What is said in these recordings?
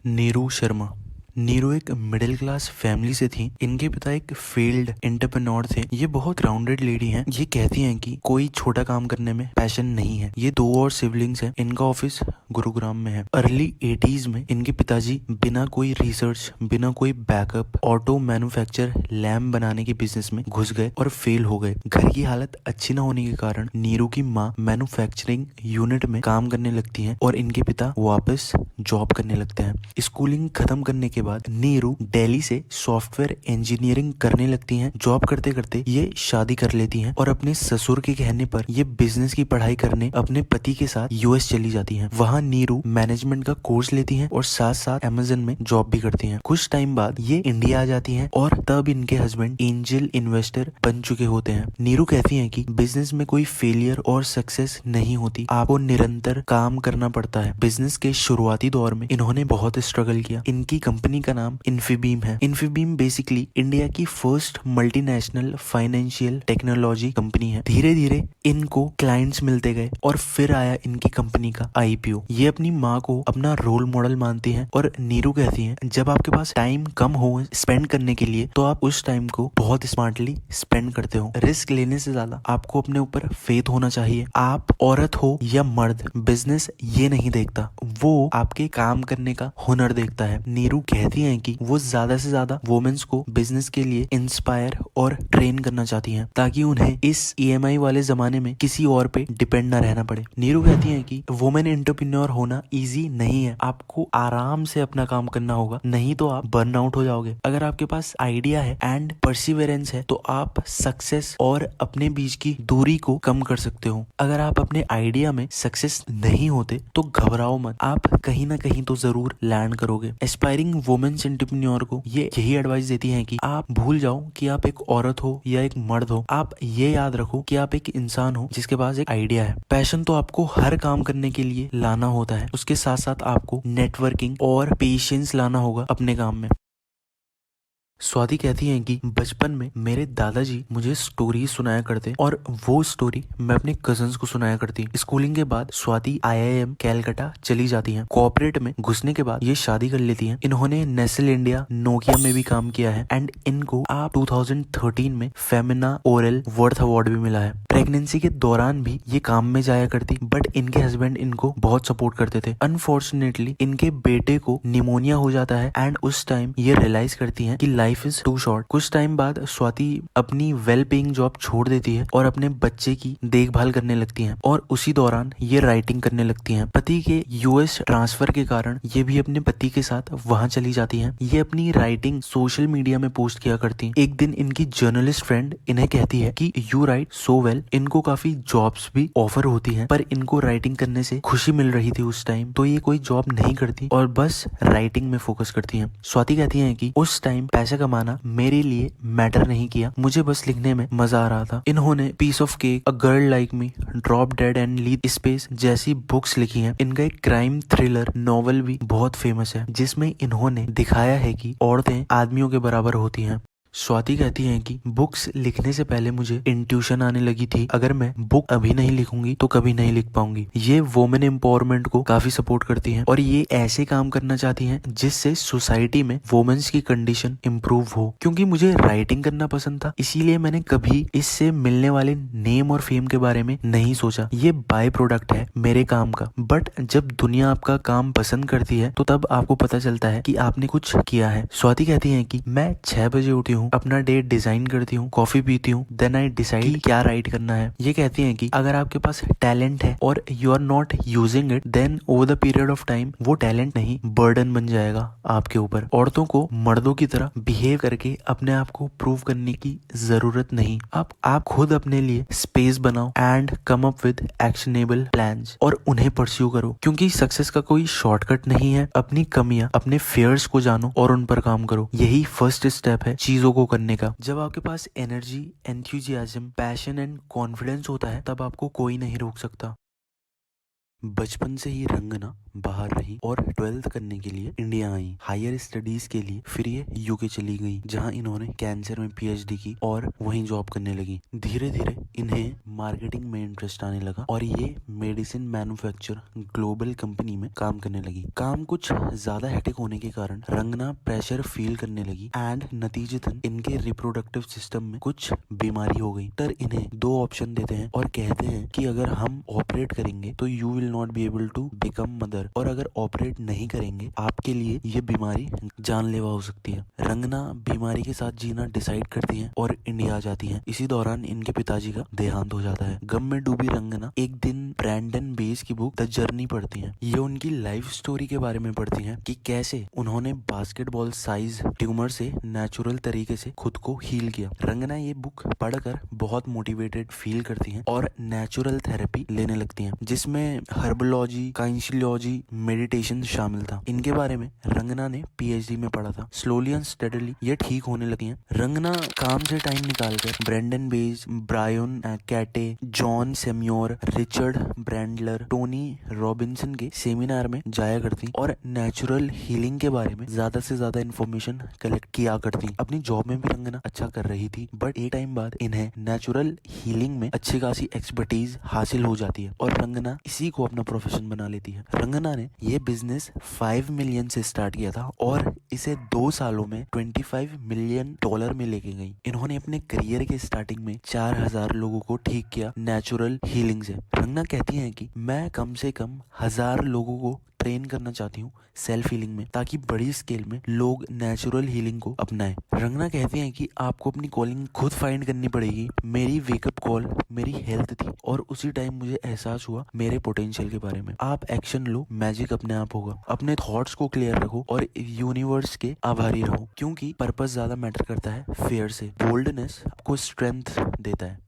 नीरू शर्मा। नीरू एक middle class family से थी। इनके पिता एक फील्ड एंटरप्रेन्योर थे। ये बहुत ग्राउंडेड लेडी हैं। ये कहती हैं कि कोई छोटा काम करने में पैशन नहीं है। ये दो और सिबलिंग्स हैं। इनका ऑफिस गुरुग्राम में है। अर्ली 80s में इनके पिताजी बिना कोई रिसर्च, बिना कोई बैकअप ऑटो मैन्युफैक्चर लैम्प बनाने के बिजनेस में घुस गए और फेल हो गए। घर की हालत अच्छी न होने के कारण नीरू की माँ मैन्युफैक्चरिंग यूनिट में काम करने लगती हैं और इनके पिता वापस जॉब करने लगते हैं। स्कूलिंग खत्म करने के बाद नीरू दिल्ली से सॉफ्टवेयर इंजीनियरिंग करने लगती हैं। जॉब करते करते ये शादी कर लेती हैं और अपने ससुर के कहने पर ये बिजनेस की पढ़ाई करने अपने पति के साथ यूएस चली जाती हैं। वहाँ नीरू मैनेजमेंट का कोर्स लेती हैं और साथ साथ अमेज़न में जॉब भी करती हैं। कुछ टाइम बाद ये इंडिया आ जाती हैं और तब इनके हस्बैंड एंजल इन्वेस्टर बन चुके होते हैं। नीरू कहती हैं कि बिजनेस में कोई फेलियर और सक्सेस नहीं होती, आपको निरंतर काम करना पड़ता है। बिजनेस के शुरुआती दौर में इन्होंने बहुत स्ट्रगल किया। इनकी कंपनी का नाम इन्फीबीम है। इन्फीबीम बेसिकली इंडिया की first multinational financial technology company है। धीरे धीरे इनको क्लाइंट्स मिलते गए और फिर आया इनकी कंपनी का आईपीओ। ये अपनी माँ को अपना रोल मॉडल मानती हैं और नीरू कहती हैं, जब आपके पास टाइम कम हो स्पेंड करने के लिए तो आप उस टाइम को बहुत स्मार्टली स्पेंड करते हो। रिस्क लेने से ज्यादा आपको अपने ऊपर फेथ होना चाहिए। आप औरत हो या मर्द, बिजनेस ये नहीं देखता, वो आपके काम करने का हुनर देखता है। नीरू कहती हैं कि वो ज्यादा से ज्यादा वुमेन्स को बिजनेस के लिए इंस्पायर और ट्रेन करना चाहती हैं ताकि उन्हें इस ईएमआई वाले जमाने में किसी और पे डिपेंड न रहना पड़े। नीरू कहती हैं कि वुमेन एंटरप्रेन्योर होना इजी नहीं है, आपको आराम से अपना काम करना होगा, नहीं तो आप बर्न आउट हो जाओगे। अगर आपके पास आइडिया है एंड परसिवरेंस है तो आप सक्सेस और अपने बीच की दूरी को कम कर सकते हो। अगर आप अपने आइडिया में सक्सेस नहीं होते तो घबराओ मत, आप कहीं ना कहीं तो जरूर लैंड करोगे। एस्पायरिंग वुमेन्स एंटरप्रेन्योर को ये यही एडवाइस देती हैं कि आप भूल जाओ कि आप एक औरत हो या एक मर्द हो, आप ये याद रखो कि आप एक इंसान हो जिसके पास एक आइडिया है। पैशन तो आपको हर काम करने के लिए लाना होता है, उसके साथ साथ आपको नेटवर्किंग और पेशेंस लाना होगा अपने काम में। स्वाति कहती हैं कि बचपन में मेरे दादाजी मुझे स्टोरी सुनाया करते और वो स्टोरी मैं अपने कजन्स को सुनाया करती। स्कूलिंग के बाद स्वाति आईआईएम कैलकाटा चली जाती हैं। कॉर्पोरेट में घुसने के बाद ये शादी कर लेती हैं। इन्होंने नेस्ले इंडिया, नोकिया में भी काम किया है एंड इनको 2013 में फेमिना ओरल वर्थ अवार्ड भी मिला है। प्रेगनेंसी के दौरान भी ये काम में जाया करती, बट इनके हस्बैंड इनको बहुत सपोर्ट करते थे। अनफॉर्चुनेटली इनके बेटे को निमोनिया हो जाता है एंड उस टाइम ये रियलाइज करती हैं कि लाइफ इज टू शॉर्ट। कुछ टाइम बाद स्वाति अपनी वेल पेइंग जॉब छोड़ देती है और अपने बच्चे की देखभाल करने लगती हैं और उसी दौरान ये राइटिंग करने लगती हैं। पति के यूएस ट्रांसफर के कारण ये भी अपने पति के साथ वहां चली जाती हैं। ये अपनी राइटिंग सोशल मीडिया में पोस्ट किया करती। एक दिन इनकी जर्नलिस्ट फ्रेंड इन्हें कहती है कि यू राइट सो वेल। इनको काफी जॉब्स भी ऑफर होती हैं पर इनको राइटिंग करने से खुशी मिल रही थी उस टाइम, तो ये कोई जॉब नहीं करती और बस राइटिंग में फोकस करती हैं। स्वाति कहती हैं कि उस टाइम पैसा कमाना मेरे लिए मैटर नहीं किया, मुझे बस लिखने में मजा आ रहा था। इन्होंने piece of cake, a girl like me, drop dead and leave space जैसी बुक्स लिखी हैं। इनका एक क्राइम थ्रिलर नॉवल भी बहुत फेमस है जिसमें इन्होंने दिखाया है कि औरतें आदमियों के बराबर होती हैं। स्वाति कहती हैं कि बुक्स लिखने से पहले मुझे इंट्यूशन आने लगी थी, अगर मैं बुक अभी नहीं लिखूंगी तो कभी नहीं लिख पाऊंगी। ये वुमेन एम्पावरमेंट को काफी सपोर्ट करती हैं और ये ऐसे काम करना चाहती हैं जिससे सोसाइटी में वुमेन्स की कंडीशन इम्प्रूव हो। क्योंकि मुझे राइटिंग करना पसंद था इसीलिए मैंने कभी इससे मिलने वाले नेम और फेम के बारे में नहीं सोचा। ये बाय प्रोडक्ट है मेरे काम का, बट जब दुनिया आपका काम पसंद करती है तो तब आपको पता चलता है कि आपने कुछ किया है। स्वाति कहती है कि मैं 6 बजे उठी हूँ, अपना डे डिजाइन करती हूँ, कॉफी पीती हूँ, देन आई डिसाइड क्या राइट करना है। ये कहती हैं कि अगर आपके पास टैलेंट है और you are not using it, then over the period of time वो टैलेंट नहीं बर्डन बन जाएगा आपके ऊपर। औरतों को मर्दों की तरह बिहेव करके अपने आप को प्रूव करने की जरूरत नहीं। आप खुद अपने लिए स्पेस बनाओ and come up with actionable plans और उन्हें परस्यू करो, क्योंकि सक्सेस का कोई शॉर्टकट नहीं है। अपनी कमियां, अपने फेयर्स को जानो और उन पर काम करो, यही फर्स्ट स्टेप है चीजों को करने का। जब आपके पास energy, enthusiasm, passion and confidence होता है तब आपको कोई नहीं रोक सकता। बचपन से ही रंगना बाहर रही और 12th करने के लिए इंडिया आई हायर स्टडीज के लिए। फिर ये यूके चली गई जहां इन्होंने कैंसर में पीएचडी की और वहीं जॉब करने लगी। धीरे धीरे इन्हें मार्केटिंग में इंटरेस्ट आने लगा और ये मेडिसिन मैन्युफैक्चर ग्लोबल कंपनी में काम करने लगी। काम कुछ ज्यादा हेक्टिक होने के कारण रंगना प्रेशर फील करने लगी एंड नतीजतन इनके रिप्रोडक्टिव सिस्टम में कुछ बीमारी हो गई। तर इन्हें दो ऑप्शन देते हैं और कहते हैं कि अगर हम ऑपरेट करेंगे तो you will not be able to become mother, और अगर ऑपरेट नहीं करेंगे आपके लिए ये बीमारी जानलेवा हो सकती है। रंगना बीमारी के साथ जीना डिसाइड करती हैं और इंडिया आ जाती हैं। इसी दौरान इनके पिताजी का देहांत हो जाता है। गम में डूबी रंगना एक दिन ब्रैंडन बेस की बुक द जर्नी पढ़ती हैं। ये उनकी लाइफ स्टोरी के बारे में पढ़ती हैं कि कैसे उन्होंने बास्केटबॉल साइज ट्यूमर से नेचुरल तरीके से खुद को हील किया। रंगना ये बुक पढ़कर बहुत मोटिवेटेड फील करती हैं और नेचुरल थेरेपी लेने लगती हैं जिसमें हर्बोलॉजी, काइंशियोलॉजी, मेडिटेशन शामिल था। इनके बारे में रंगना ने पीएचडी में पढ़ा था। स्लोली एंड स्टेडली ये ठीक होने लगी हैं। रंगना काम से टाइम निकालकर Brendon Bays, Brian Kate, John Seymour, Richard Brandler, Tony Robinson के सेमिनार में जाया करती और नेचुरल हीलिंग के बारे में ज्यादा से ज्यादा इन्फॉर्मेशन कलेक्ट किया करती। अपनी जॉब में भी रंगना अच्छा कर रही थी, बट एक टाइम बाद इन्हें नेचुरल हीलिंग में अच्छी खासी एक्सपर्टीज हासिल हो जाती है और रंगना इसी को अपना प्रोफेशन बना लेती है। रंगना ने ये बिजनेस 5 मिलियन से स्टार्ट किया था और इसे 2 सालों में $25 मिलियन में लेके गई। इन्होंने अपने करियर के स्टार्टिंग में 4000 लोगों को ठीक किया नेचुरल हीलिंग से। रंगना कहती हैं कि मैं कम से कम 1000 लोगों को ट्रेन करना चाहती हूँ सेल्फ हीलिंग में, ताकि बड़ी स्केल में लोग नेचुरल हीलिंग को अपनाएं। रंगना कहती हैं कि आपको अपनी कॉलिंग खुद फाइंड करनी पड़ेगी। मेरी वेकअप कॉल मेरी हेल्थ थी और उसी टाइम मुझे एहसास हुआ मेरे पोटेंशियल के बारे में। आप एक्शन लो, मैजिक अपने आप होगा। अपने थॉट्स को क्लियर रखो और यूनिवर्स के आभारी रहो, क्योंकि पर्पस ज्यादा मैटर करता है फेयर से। बोल्डनेस आपको स्ट्रेंथ देता है।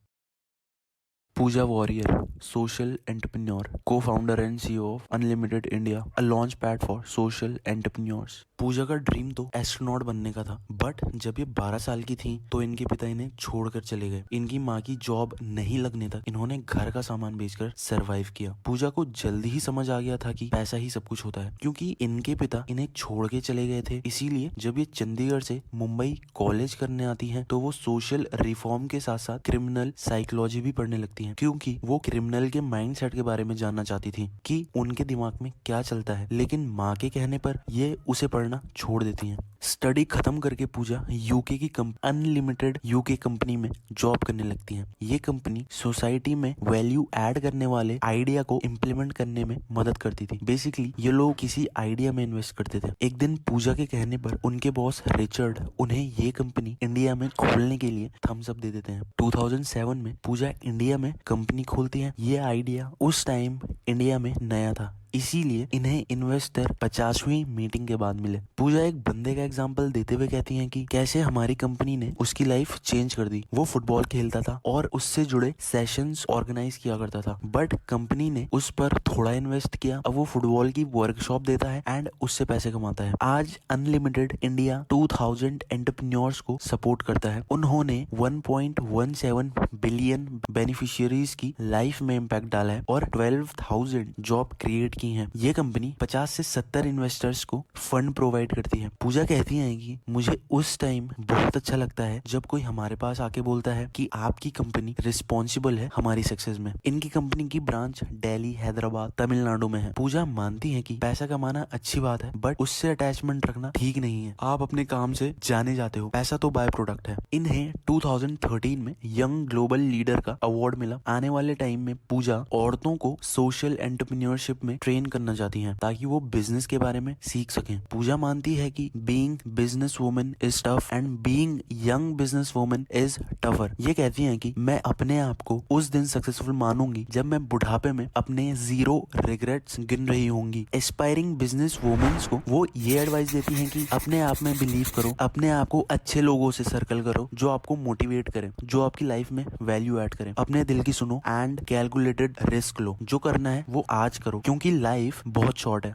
Pooja Warrier, social entrepreneur, co-founder and CEO of unlimited India, a launch pad for social entrepreneurs. Pooja का ड्रीम तो एस्ट्रोनॉट बनने का था, बट जब ये 12 साल की थी तो इनके पिता इन्हें छोड़कर चले गए। इनकी माँ की जॉब नहीं लगने तक इन्होंने घर का सामान बेचकर सरवाइव किया। पूजा को जल्दी ही समझ आ गया था कि पैसा ही सब कुछ होता है, क्योंकि इनके पिता इन्हें छोड़ के चले गए थे। इसीलिए जब ये चंडीगढ़ से मुंबई कॉलेज करने आती हैं तो वो सोशल रिफॉर्म के साथ साथ क्रिमिनल साइकोलॉजी भी पढ़ने लगती हैं, क्योंकि वो क्रिमिनल के माइंडसेट के बारे में जानना चाहती थी कि उनके दिमाग में क्या चलता है। लेकिन माँ के कहने पर ये उसे पढ़ना छोड़ देती हैं। स्टडी खत्म करके पूजा यूके की अनलिमिटेड यूके कंपनी में जॉब करने लगती हैं। ये कंपनी सोसाइटी में वैल्यू ऐड करने वाले आइडिया को इम्प्लीमेंट करने में मदद करती थी। बेसिकली ये लोग किसी आइडिया में इन्वेस्ट करते थे। एक दिन पूजा के कहने पर उनके बॉस रिचर्ड उन्हें ये कंपनी इंडिया में खोलने के लिए थम्स अप दे देते हैं। 2007 में पूजा इंडिया में कंपनी खोलती है। ये आइडिया उस टाइम इंडिया में नया था, इसीलिए इन्हें इन्वेस्टर 50वीं मीटिंग के बाद मिले। पूजा एक बंदे का एग्जांपल देते हुए कहती हैं कि कैसे हमारी कंपनी ने उसकी लाइफ चेंज कर दी। वो फुटबॉल खेलता था और उससे जुड़े सेशंस ऑर्गेनाइज किया करता था, बट कंपनी ने उस पर थोड़ा इन्वेस्ट किया। अब वो फुटबॉल की वर्कशॉप देता है एंड उससे पैसे कमाता है। आज अनलिमिटेड इंडिया 2000 एंटरप्रेन्योर्स को सपोर्ट करता है। उन्होंने 1.17 बिलियन बेनिफिशियरीज की लाइफ में इम्पैक्ट डाला है और 12,000 जॉब क्रिएट की हैं। ये कंपनी 50 से 70 इन्वेस्टर्स को फंड प्रोवाइड करती है। पूजा कहती हैं कि मुझे उस टाइम बहुत अच्छा लगता है जब कोई हमारे पास आके बोलता है कि आपकी कंपनी रिस्पॉन्सिबल है हमारी सक्सेस में। इनकी कंपनी की ब्रांच दिल्ली, हैदराबाद, तमिलनाडु में है। पूजा मानती है कि पैसा कमाना अच्छी बात है, बट उससे अटैचमेंट रखना ठीक नहीं है। आप अपने काम से जाने जाते हो, पैसा तो बाय प्रोडक्ट है। इन्हें 2013 में यंग ग्लोबल लीडर का अवार्ड मिला। आने वाले टाइम में पूजा औरतों को सोशल एंटरप्रेन्योरशिप में ट्रेन करना चाहती हैं ताकि वो बिजनेस के बारे में सीख सकें। पूजा मानती है कि being business woman is tough and being young business woman is tougher. ये कहती हैं कि मैं अपने आप को उस दिन सक्सेसफुल मानूंगी जब मैं बुढ़ापे में अपने 0 रिग्रेट्स गिन रही होंगी। एस्पायरिंग बिजनेस वुमेन्स को वो ये एडवाइस देती हैं कि अपने आप में बिलीव करो, अपने आप को अच्छे लोगों से सर्कल करो जो आपको मोटिवेट करें, जो आपकी लाइफ में वैल्यू ऐड करें। अपने दिल की सुनो एंड कैलकुलेटेड रिस्क लो। जो करना है वो आज करो, क्योंकि लाइफ बहुत शॉर्ट है।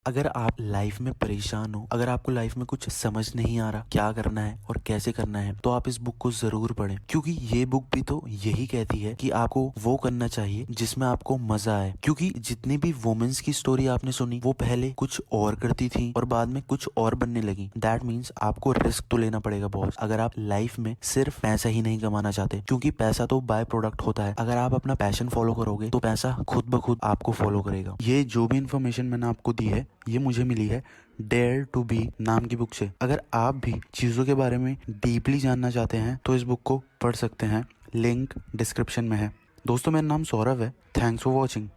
अगर आप लाइफ में परेशान हो, अगर आपको लाइफ में कुछ समझ नहीं आ रहा क्या करना है और कैसे करना है, तो आप इस बुक को जरूर पढ़ें, क्योंकि ये बुक भी तो यही कहती है कि आपको वो करना चाहिए जिसमें आपको मजा आए। क्योंकि जितनी भी वुमेन्स की स्टोरी आपने सुनी, वो पहले कुछ और करती थी और बाद में कुछ और बनने लगी। दैट मीन्स आपको रिस्क तो लेना पड़ेगा बॉस, अगर आप लाइफ में सिर्फ पैसा ही नहीं कमाना चाहते, क्योंकि पैसा तो बाय प्रोडक्ट होता है। अगर आप अपना पैशन फॉलो करोगे तो पैसा खुद ब खुद आपको फॉलो करेगा। ये जो भी इन्फॉर्मेशन मैंने आपको दी है, ये मुझे मिली है डेयर टू बी नाम की बुक से। अगर आप भी चीज़ों के बारे में डीपली जानना चाहते हैं तो इस बुक को पढ़ सकते हैं, लिंक डिस्क्रिप्शन में है। दोस्तों, मेरा नाम सौरभ है। Thanks for watching.